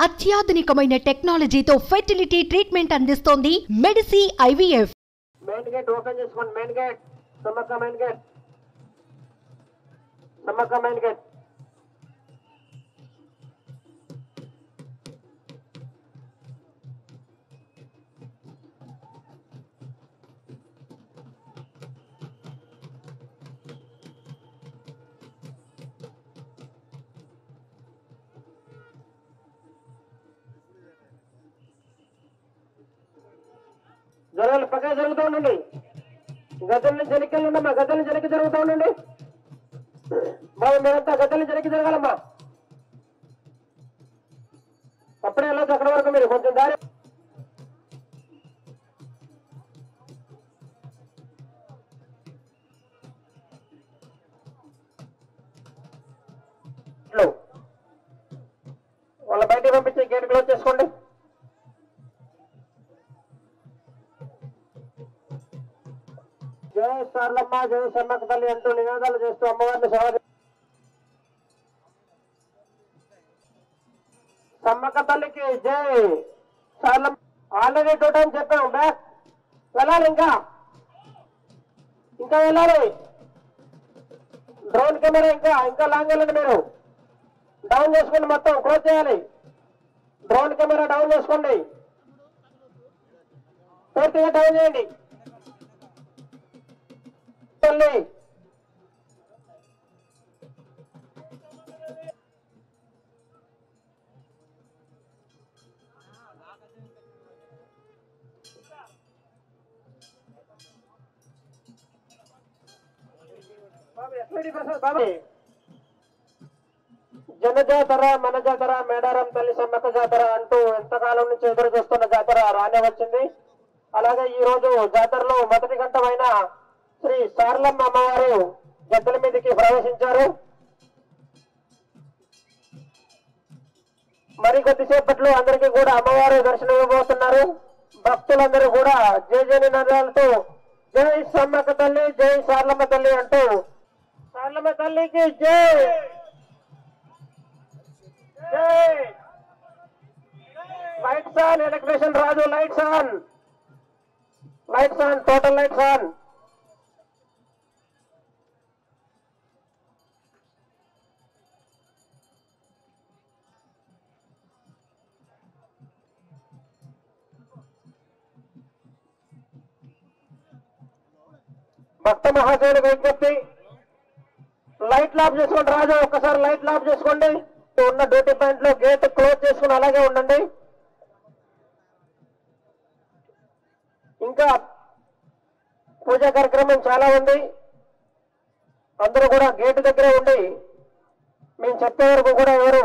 అత్యాధునికమైన టెక్నాలజీతో fertility treatment అందిస్తోంది Medicci IVF. Main gate open చేసుకోండి. Main gate Sammakka main gate Sammakka main gate జరగాలి. పక్కన జరుగుతూ ఉండండి. గద్దెల నుంచి వెనక్కి వెళ్ళండమ్మా. గద్దెల నుంచి వెనక్కి జరుగుతూ ఉండండి. బాబు మీరంతా గద్దెల నుంచి వెనక్కి జరగాలమ్మా. అప్పుడే వెళ్ళొచ్చు అక్కడ వరకు. మీరు కొంచెం దారి వాళ్ళ బయటికి పంపించి గేట్ క్లోజ్ చేసుకోండి. జై సార్లమ్మ, జై సమ్మక్క తల్లి అంటూ నినాదాలు చేస్తూ అమ్మవారిని సేవ. సమ్మక్క తల్లికి జై. సార్లమ్మ ఆల్రెడీ 2 times చెప్పాము. బ్యాక్ వెళ్ళాలి. ఇంకా వెళ్ళాలి. డ్రోన్ కెమెరా ఇంకా లాంగ్ వెళ్ళండి. మీరు డౌన్ చేసుకోండి. మొత్తం క్లోజ్ చేయాలి. డ్రోన్ కెమెరా డౌన్ చేసుకోండి. పూర్తిగా డౌన్ చేయండి. జన జాతర, మన జాతర, మేడారం తల్లి సమ్మక్క జాతర అంటూ ఎంతకాలం నుంచి ఎదురు చూస్తున్న జాతర రానే వచ్చింది. అలాగే ఈ రోజు జాతరలో మొదటి ఘట్టమైన శ్రీ సార్లమ్మ అమ్మవారు గద్దెల మీదకి ప్రవేశించారు. మరి కొద్దిసేపట్లో అందరికీ కూడా అమ్మవారు దర్శనం ఇవ్వబోతున్నారు. భక్తులందరూ కూడా జయ జయ నినాదాలతో జై సమ్మక్క తల్లి, జై సార్లమ్మ తల్లి అంటూ సార్లమ్మ తల్లికి జై జై. Lights on. Electrician Raju lights on. Lights on. Total lights on. భక్త మహాశయులకు విజ్ఞప్తి, లైట్లు ఆఫ్ చేసుకోండి. రాజు ఒక్కసారి లైట్లు ఆఫ్ చేసుకోండి. ఉన్న డ్యూటీ పాయింట్ లో గేట్ క్లోజ్ చేసుకుని అలాగే ఉండండి. ఇంకా పూజా కార్యక్రమం చాలా ఉంది. అందరూ కూడా గేట్ దగ్గరే ఉండి మేము చెప్పే వరకు కూడా ఎవరు